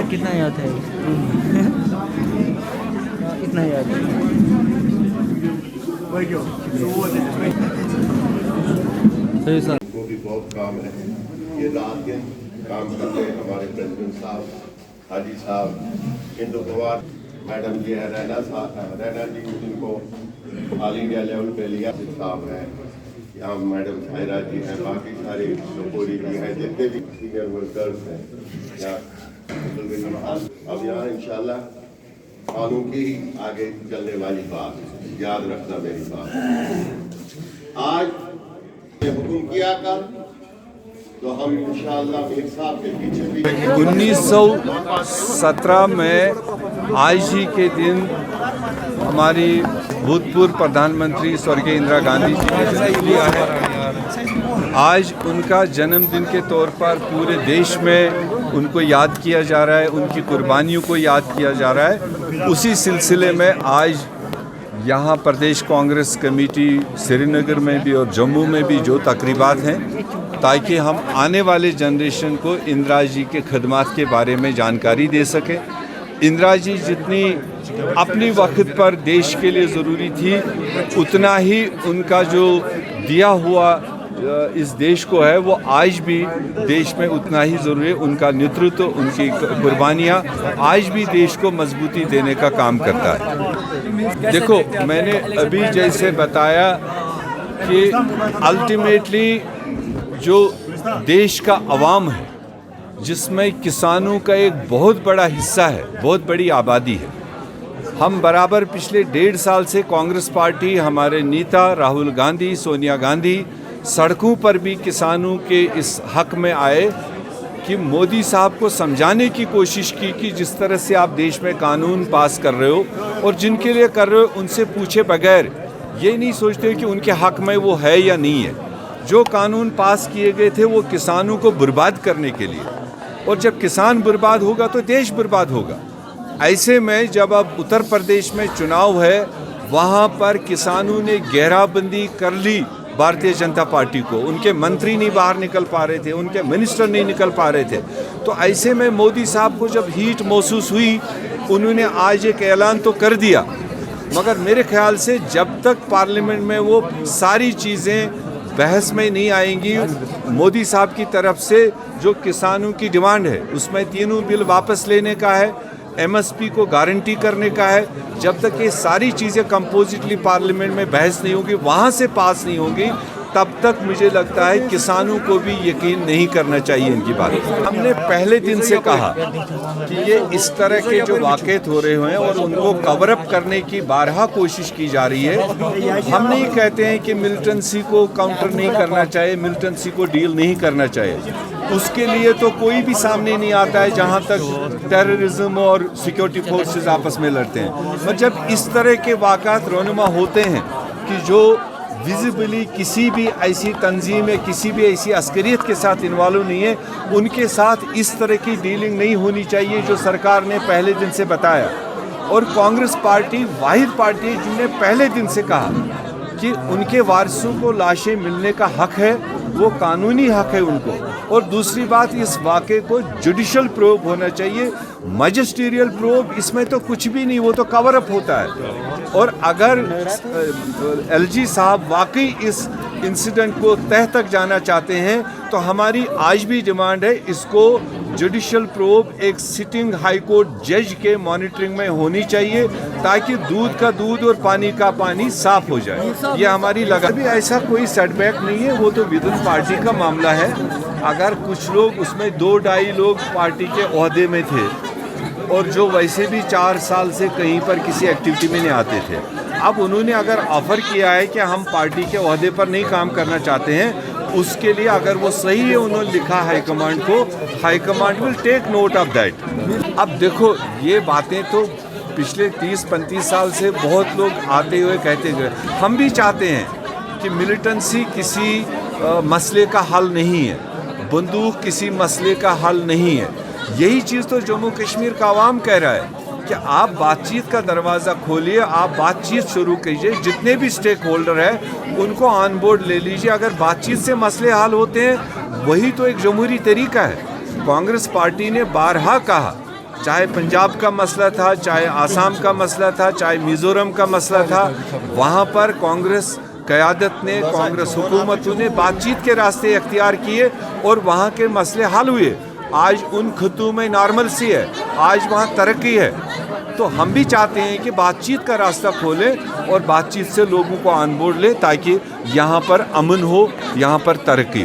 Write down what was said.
कितना याद है? इतना याद है। सही सर। वो भी बहुत काम है, ये रात दिन काम करते हैं हमारे प्रेसिडेंट साहब, हाजी साहब, इंदु पवार मैडम जी है, रैना जी जिनको ऑल इंडिया लेवल पे लिया साहब है, यहाँ मैडम सायरा जी हैं, बाकी सारे लोकोरी जी हैं, जितने भी सीनियर वर्कर्स हैं यहाँ। अब यहाँ इंशाल्लाह कानून की ही आगे चलने वाली बात, याद रखना मेरी बात। आज ये हुक्म किया कल तो हम इंशाअल्लाह मीर साहब के पीछे भी 1917 में आज ही के दिन हमारी भूतपूर्व प्रधानमंत्री स्वर्गीय इंदिरा गांधी जी ने जन्म लिया है। आज उनका जन्मदिन के तौर पर पूरे देश में उनको याद किया जा रहा है, उनकी कुर्बानियों को याद किया जा रहा है। उसी सिलसिले में आज यहाँ प्रदेश कांग्रेस कमेटी श्रीनगर में भी और जम्मू में भी जो तकरीबात हैं, ताकि हम आने वाले जनरेशन को इंदिरा जी के खदमात के बारे में जानकारी दे सकें। इंदिरा जी जितनी अपनी वक्त पर देश के लिए ज़रूरी थी, उतना ही उनका जो दिया हुआ इस देश को है वो आज भी देश में उतना ही ज़रूरी है। उनका नेतृत्व, उनकी कुर्बानियाँ आज भी देश को मजबूती देने का काम करता है। देखो, मैंने अभी जैसे बताया कि अल्टीमेटली जो देश का अवाम है, जिसमें किसानों का एक बहुत बड़ा हिस्सा है, बहुत बड़ी आबादी है। हम बराबर पिछले 1.5 साल से कांग्रेस पार्टी, हमारे नेता राहुल गांधी, सोनिया गांधी सड़कों पर भी किसानों के इस हक में आए कि मोदी साहब को समझाने की कोशिश की कि जिस तरह से आप देश में कानून पास कर रहे हो और जिनके लिए कर रहे हो उनसे पूछे बगैर ये नहीं सोचते कि उनके हक में वो है या नहीं है। जो कानून पास किए गए थे वो किसानों को बर्बाद करने के लिए, और जब किसान बर्बाद होगा तो देश बर्बाद होगा। ऐसे में जब अब उत्तर प्रदेश में चुनाव है, वहाँ पर किसानों ने घेराबंदी कर ली भारतीय जनता पार्टी को। उनके मंत्री नहीं बाहर निकल पा रहे थे, उनके मिनिस्टर नहीं निकल पा रहे थे। तो ऐसे में मोदी साहब को जब हीट महसूस हुई, उन्होंने आज एक ऐलान तो कर दिया, मगर मेरे ख्याल से जब तक पार्लियामेंट में वो सारी चीज़ें बहस में नहीं आएंगी, मोदी साहब की तरफ से जो किसानों की डिमांड है उसमें तीनों बिल वापस लेने का है, एमएसपी को गारंटी करने का है, जब तक ये सारी चीज़ें कंपोजिटली पार्लियामेंट में बहस नहीं होगी, वहाँ से पास नहीं होगी, तब तक मुझे लगता है किसानों को भी यकीन नहीं करना चाहिए इनकी बात। हमने पहले दिन से कहा कि ये इस तरह के जो वाक़यात हो रहे हैं और उनको कवर अप करने की बारहा कोशिश की जा रही है। हम नहीं कहते हैं कि मिलिटेंसी को काउंटर नहीं करना चाहिए, मिलिटेंसी को डील नहीं करना चाहिए, उसके लिए तो कोई भी सामने नहीं आता है जहां तक टेररिज्म और सिक्योरिटी फोर्सेस आपस में लड़ते हैं। मगर जब इस तरह के वाक़यात रोनुमा होते हैं कि जो विजिबली किसी भी ऐसी तंजीम है, किसी भी ऐसी अस्करियत के साथ इन्वॉल्व नहीं है, उनके साथ इस तरह की डीलिंग नहीं होनी चाहिए जो सरकार ने पहले दिन से बताया। और कांग्रेस पार्टी वाहिद पार्टी है जिनने पहले दिन से कहा कि उनके वारिसों को लाशें मिलने का हक है, वो कानूनी हक है उनको। और दूसरी बात, इस वाक़े को जुडिशल प्रोब होना चाहिए, मैजिस्ट्रियल प्रोब इसमें तो कुछ भी नहीं, वो तो कवर अप होता है। और अगर एलजी साहब वाकई इस इंसिडेंट को तह तक जाना चाहते हैं तो हमारी आज भी डिमांड है, इसको जुडिशल प्रोब एक सिटिंग हाई कोर्ट जज के मॉनिटरिंग में होनी चाहिए, ताकि दूध का दूध और पानी का पानी साफ हो जाए। ये हमारी लगा भी ऐसा कोई सेटबैक नहीं है, वो तो विद इन पार्टी का मामला है। अगर कुछ लोग उसमें 2-2.5 लोग पार्टी के ओहदे में थे और जो वैसे भी 4 साल से कहीं पर किसी एक्टिविटी में नहीं आते थे, अब उन्होंने अगर ऑफर किया है कि हम पार्टी के ओहदे पर नहीं काम करना चाहते हैं, उसके लिए अगर वो सही है, उन्होंने लिखा हाईकमांड को, high command will take note of that. अब देखो, ये बातें तो पिछले 30-35 साल से बहुत लोग आते हुए कहते हुए, हम भी चाहते हैं कि मिलिटेंसी किसी मसले का हल नहीं है, बंदूक किसी मसले का हल नहीं है। यही चीज़ तो जम्मू कश्मीर का आवाम कह रहा है कि आप बातचीत का दरवाज़ा खोलिए, आप बातचीत शुरू कीजिए, जितने भी स्टेक होल्डर हैं उनको ऑन बोर्ड ले लीजिए। अगर बातचीत से मसले हल होते हैं वही तो एक जमहूरी तरीका है। कांग्रेस पार्टी ने बारहा कहा, चाहे पंजाब का मसला था, चाहे आसाम का मसला था, चाहे मिज़ोरम का मसला था, वहाँ पर कांग्रेस क़यादत ने, कांग्रेस हुकूमतों ने बातचीत के रास्ते अख्तियार किए और वहाँ के मसले हल हुए। आज उन खित्तों में नॉर्मल सी है, आज वहाँ तरक्की है। तो हम भी चाहते हैं कि बातचीत का रास्ता खोलें और बातचीत से लोगों को ऑन बोर्ड लें ताकि यहाँ पर अमन हो, यहाँ पर तरक्की।